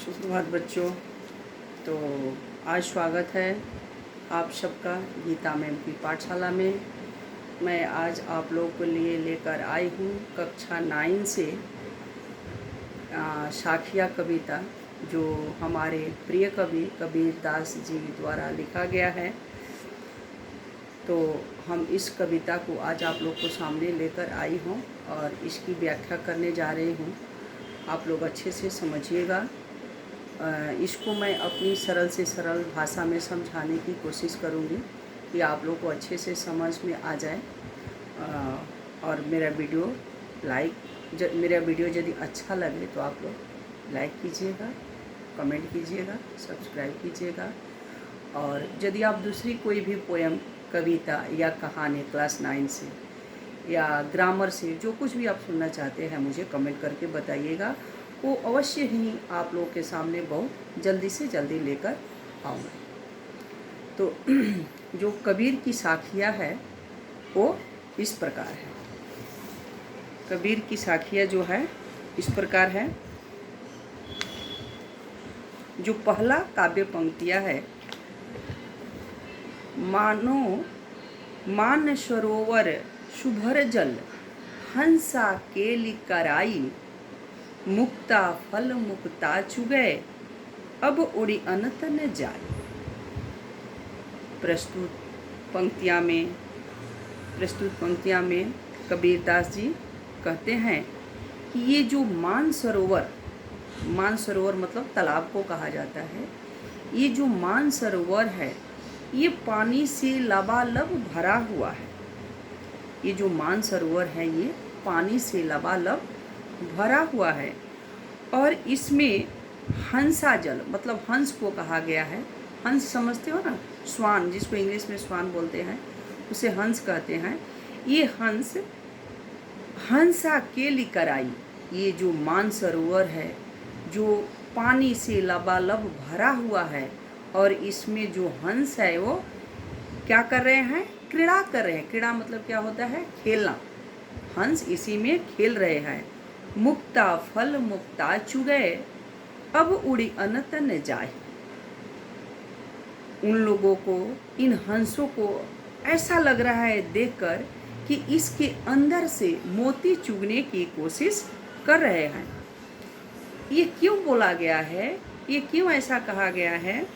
सुप्रभात बच्चों। तो आज स्वागत है आप सबका गीता मैम की पाठशाला में। मैं आज आप लोगों के लिए लेकर आई हूँ कक्षा 9 से साखिया कविता, जो हमारे प्रिय कवि कबीर दास जी द्वारा लिखा गया है। तो हम इस कविता को आज आप लोग को सामने लेकर आई हूँ और इसकी व्याख्या करने जा रही हूँ। आप लोग अच्छे से समझिएगा। इसको मैं अपनी सरल से सरल भाषा में समझाने की कोशिश करूँगी कि आप लोग को अच्छे से समझ में आ जाए। और मेरा वीडियो यदि अच्छा लगे तो आप लोग लाइक कीजिएगा, कमेंट कीजिएगा, सब्सक्राइब कीजिएगा। और यदि आप दूसरी कोई भी पोएम, कविता या कहानी क्लास 9 से या ग्रामर से जो कुछ भी आप सुनना चाहते हैं मुझे कमेंट करके बताइएगा। वो अवश्य ही आप लोगों के सामने बहुत जल्दी से जल्दी लेकर आऊँगा। तो जो कबीर की साखिया है वो इस प्रकार है। कबीर की साखिया जो है इस प्रकार है। जो पहला काव्य पंक्तियाँ है, मान सरोवर शुभर जल हंसा केली कराई, मुक्ता फल मुक्ता चुगे अब उड़ी अनंत न जाए। प्रस्तुत पंक्तियाँ में कबीर दास जी कहते हैं कि ये जो मान सरोवर मतलब तालाब को कहा जाता है। ये जो मान सरोवर है ये पानी से लबालब भरा हुआ है। ये जो मान सरोवर है ये पानी से लबालब भरा हुआ है और इसमें हंसा जल मतलब हंस को कहा गया है। हंस समझते हो ना, स्वान, जिसको इंग्लिश में स्वान बोलते हैं, उसे हंस कहते हैं। ये हंसा केली कराई, ये जो मान सरोवर है जो पानी से लबालब भरा हुआ है और इसमें जो हंस है वो क्या कर रहे हैं? क्रीड़ा कर रहे हैं। क्रीड़ा मतलब क्या होता है? खेलना। हंस इसी में खेल रहे हैं। मुक्ता फल मुक्ता चुगे अब उड़ी अनंत न जाए। उन लोगों को, इन हंसों को ऐसा लग रहा है देखकर कि इसके अंदर से मोती चुगने की कोशिश कर रहे हैं। ये क्यों बोला गया है? ये क्यों ऐसा कहा गया है?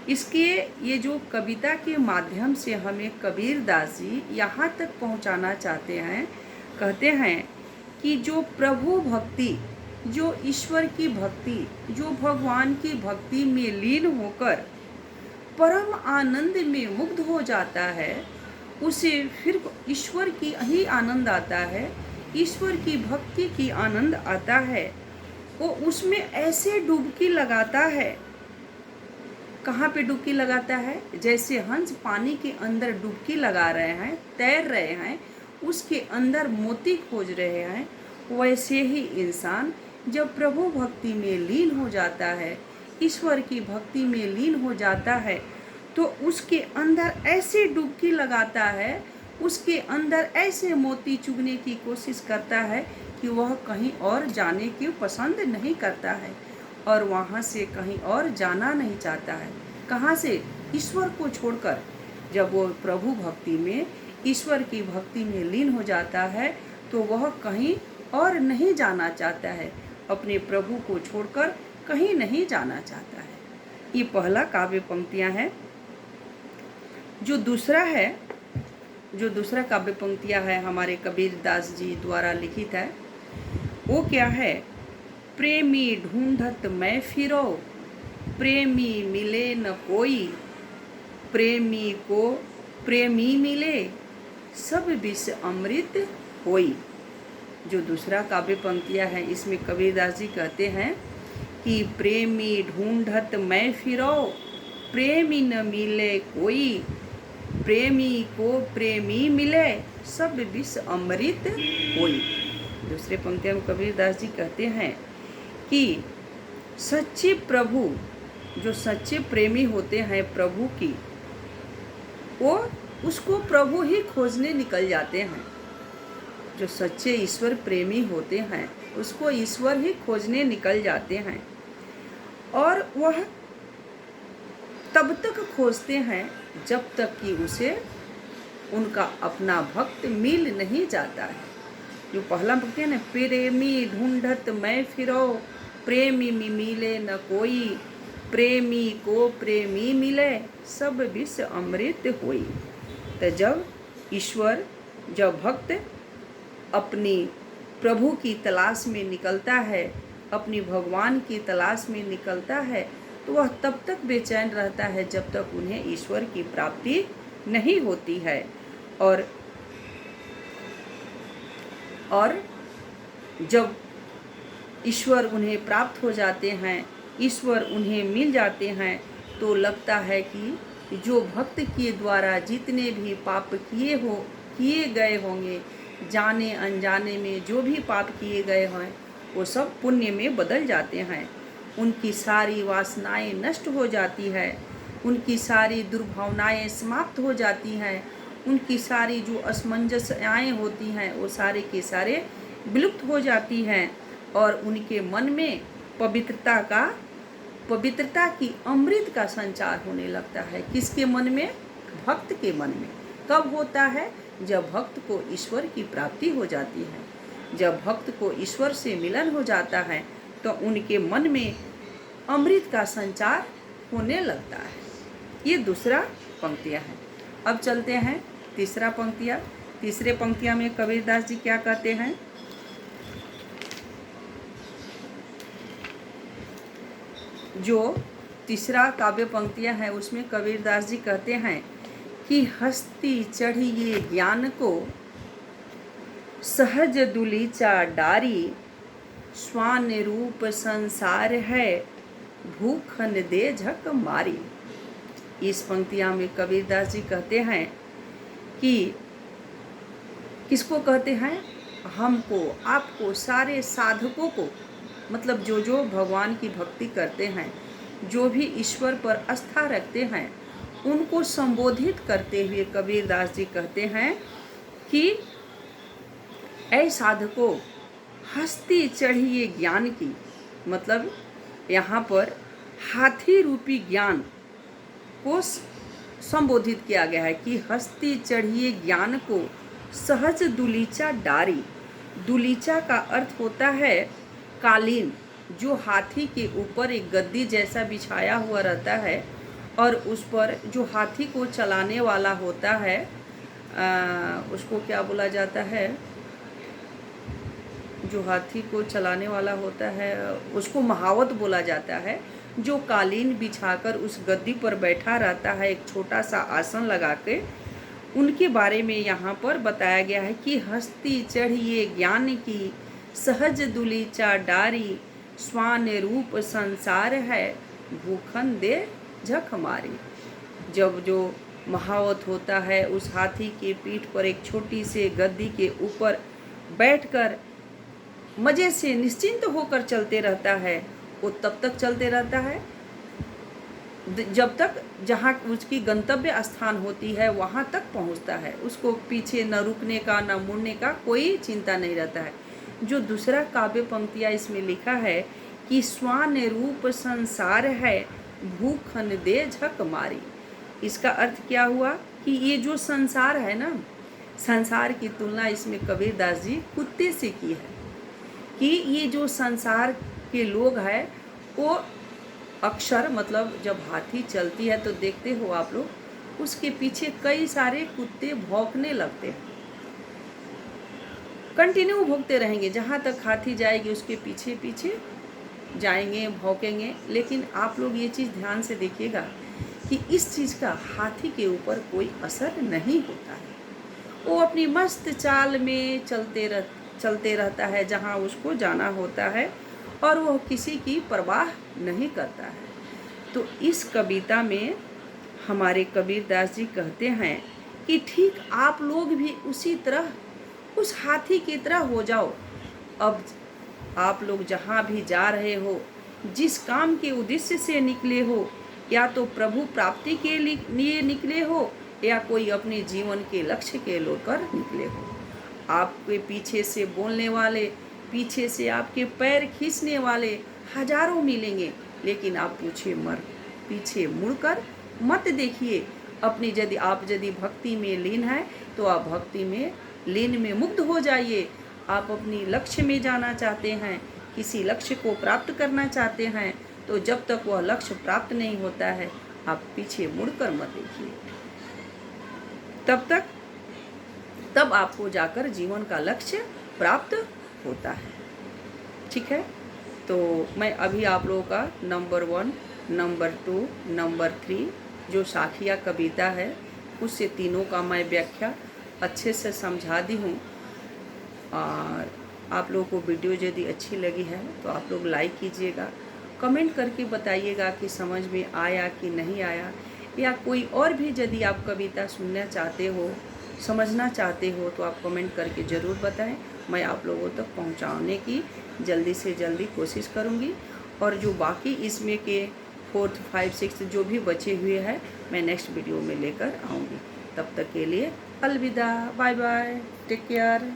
इसके ये जो कविता के माध्यम से हमें कबीर दास जी यहाँ तक पहुँचाना चाहते हैं। कहते हैं कि जो प्रभु भक्ति, जो ईश्वर की भक्ति, जो भगवान की भक्ति में लीन होकर परम आनंद में मुग्ध हो जाता है, उसे फिर ईश्वर की ही आनंद आता है, ईश्वर की भक्ति की आनंद आता है। वो उसमें ऐसे डुबकी लगाता है। कहाँ पे डुबकी लगाता है? जैसे हंस पानी के अंदर डुबकी लगा रहे हैं, तैर रहे हैं, उसके अंदर मोती खोज रहे हैं, वैसे ही इंसान जब प्रभु भक्ति में लीन हो जाता है, ईश्वर की भक्ति में लीन हो जाता है, तो उसके अंदर ऐसे डुबकी लगाता है, उसके अंदर ऐसे मोती चुगने की कोशिश करता है कि वह कहीं और जाने की पसंद नहीं करता है और वहाँ से कहीं और जाना नहीं चाहता है। कहाँ से? ईश्वर को छोड़कर। जब वो प्रभु भक्ति में, ईश्वर की भक्ति में लीन हो जाता है तो वह कहीं और नहीं जाना चाहता है, अपने प्रभु को छोड़कर कहीं नहीं जाना चाहता है। ये पहला काव्य पंक्तियाँ हैं। जो दूसरा काव्य पंक्तियाँ है हमारे कबीर दास जी द्वारा लिखित है, वो क्या है? प्रेमी ढूंढत मैं फिरो, प्रेमी मिले न कोई, प्रेमी को प्रेमी मिले सब विष अमृत होई। जो दूसरा काव्य पंक्तियाँ है इसमें कबीर दास जी कहते हैं कि प्रेमी ढूंढत मैं फिरो, प्रेमी न मिले कोई, प्रेमी को प्रेमी मिले सब विष अमृत होई। दूसरे पंक्तियों में कबीर दास जी कहते हैं कि सच्चे प्रभु, जो सच्चे प्रेमी होते हैं प्रभु की, वो उसको प्रभु ही खोजने निकल जाते हैं। जो सच्चे ईश्वर प्रेमी होते हैं उसको ईश्वर ही खोजने निकल जाते हैं। और वह तब तक खोजते हैं जब तक कि उसे उनका अपना भक्त मिल नहीं जाता है। जो पहला भक्त है ना, प्रेमी ढूंढत मैं फिरो, प्रेमी मिले न कोई, प्रेमी को प्रेमी मिले, सब विष अमृत होई। तो जब भक्त अपनी प्रभु की तलाश में निकलता है, अपनी भगवान की तलाश में निकलता है, तो वह तब तक बेचैन रहता है जब तक उन्हें ईश्वर की प्राप्ति नहीं होती है। और जब ईश्वर उन्हें प्राप्त हो जाते हैं, ईश्वर उन्हें मिल जाते हैं, तो लगता है कि जो भक्त के द्वारा जितने भी पाप किए गए होंगे, जाने अनजाने में जो भी पाप किए गए हैं, वो सब पुण्य में बदल जाते हैं। उनकी सारी वासनाएं नष्ट हो जाती है, उनकी सारी दुर्भावनाएं समाप्त हो जाती हैं, उनकी सारी जो असमंजसताएं होती हैं वो सारे के सारे विलुप्त हो जाती हैं, और उनके मन में पवित्रता की अमृत का संचार होने लगता है। किसके मन में? भक्त के मन में। कब होता है? जब भक्त को ईश्वर की प्राप्ति हो जाती है। जब भक्त को ईश्वर से मिलन हो जाता है तो उनके मन में अमृत का संचार होने लगता है। ये दूसरा पंक्तियाँ है। अब चलते हैं तीसरा पंक्तियाँ। तीसरे पंक्तियाँ में कबीरदास जी क्या कहते हैं? जो तीसरा काव्य पंक्तियाँ हैं उसमें कबीरदास जी कहते हैं कि हस्ती चढ़िए ज्ञान को, सहज दुलीचा डारी, स्वान रूप संसार है, भूखन दे झक मारी। इस पंक्तियाँ में कबीरदास जी कहते हैं कि किसको कहते हैं? हमको, आपको, सारे साधकों को, मतलब जो भगवान की भक्ति करते हैं, जो भी ईश्वर पर आस्था रखते हैं, उनको संबोधित करते हुए कबीरदास जी कहते हैं कि ऐ साधकों, हस्ती चढ़िए ज्ञान की, मतलब यहाँ पर हाथी रूपी ज्ञान को संबोधित किया गया है कि हस्ती चढ़िए ज्ञान को, सहज दुलीचा डारी। दुलीचा का अर्थ होता है कालीन, जो हाथी के ऊपर एक गद्दी जैसा बिछाया हुआ रहता है, और उस पर जो हाथी को चलाने वाला होता है, उसको क्या बोला जाता है? जो हाथी को चलाने वाला होता है उसको महावत बोला जाता है। जो कालीन बिछाकर उस गद्दी पर बैठा रहता है, एक छोटा सा आसन लगा के, उनके बारे में यहाँ पर बताया गया है कि हस्ती चढ़िए ज्ञान की, सहज दुलीचा डारी, स्वान रूप संसार है, भूखन दे झक मारी। जब जो महावत होता है उस हाथी के पीठ पर एक छोटी से गद्दी के ऊपर बैठकर मज़े से निश्चिंत होकर चलते रहता है, वो तब तक चलते रहता है जब तक जहाँ उसकी गंतव्य स्थान होती है वहाँ तक पहुँचता है। उसको पीछे न रुकने का न मुड़ने का कोई चिंता नहीं रहता है। जो दूसरा काव्य पंक्तियाँ इसमें लिखा है कि स्वान रूप संसार है, भूखन दे झक मारी। इसका अर्थ क्या हुआ कि ये जो संसार है ना, संसार की तुलना इसमें कबीरदास जी कुत्ते से की है कि ये जो संसार के लोग हैं वो अक्सर, मतलब जब हाथी चलती है तो देखते हो आप लोग, उसके पीछे कई सारे कुत्ते भौंकने लगते हैं, कंटिन्यू भौंकते रहेंगे, जहाँ तक हाथी जाएगी उसके पीछे पीछे जाएंगे, भौंकेंगे। लेकिन आप लोग ये चीज़ ध्यान से देखिएगा कि इस चीज़ का हाथी के ऊपर कोई असर नहीं होता है। वो अपनी मस्त चाल में चलते रहता है जहाँ उसको जाना होता है, और वह किसी की परवाह नहीं करता है। तो इस कविता में हमारे कबीरदास जी कहते हैं कि ठीक आप लोग भी उसी तरह, उस हाथी की तरह हो जाओ। अब आप लोग जहाँ भी जा रहे हो, जिस काम के उद्देश्य से निकले हो, या तो प्रभु प्राप्ति के लिए निकले हो या कोई अपने जीवन के लक्ष्य के लेकर निकले हो, आपके पीछे से बोलने वाले, पीछे से आपके पैर खींचने वाले हजारों मिलेंगे, लेकिन आप पीछे मुड़कर मत देखिए। यदि भक्ति में लीन है तो आप भक्ति में लीन में मुग्ध हो जाइए। आप अपनी लक्ष्य में जाना चाहते हैं, किसी लक्ष्य को प्राप्त करना चाहते हैं, तो जब तक वह लक्ष्य प्राप्त नहीं होता है आप पीछे मुड़कर मत देखिए। तब आपको जाकर जीवन का लक्ष्य प्राप्त होता है। ठीक है, तो मैं अभी आप लोगों का नंबर 1, नंबर 2, नंबर 3 जो साखिया कविता है उससे तीनों का मैं व्याख्या अच्छे से समझा दी हूँ। और आप लोगों को वीडियो यदि अच्छी लगी है तो आप लोग लाइक कीजिएगा, कमेंट करके बताइएगा कि समझ में आया कि नहीं आया, या कोई और भी यदि आप कविता सुनना चाहते हो, समझना चाहते हो तो आप कमेंट करके ज़रूर बताएं। मैं आप लोगों तक पहुंचाने की जल्दी से जल्दी कोशिश करूंगी। और जो बाकी इसमें के 4th, 5, 6 जो भी बचे हुए हैं मैं नेक्स्ट वीडियो में लेकर आऊँगी। तब तक के लिए अलविदा, बाय बाय, टेक केयर।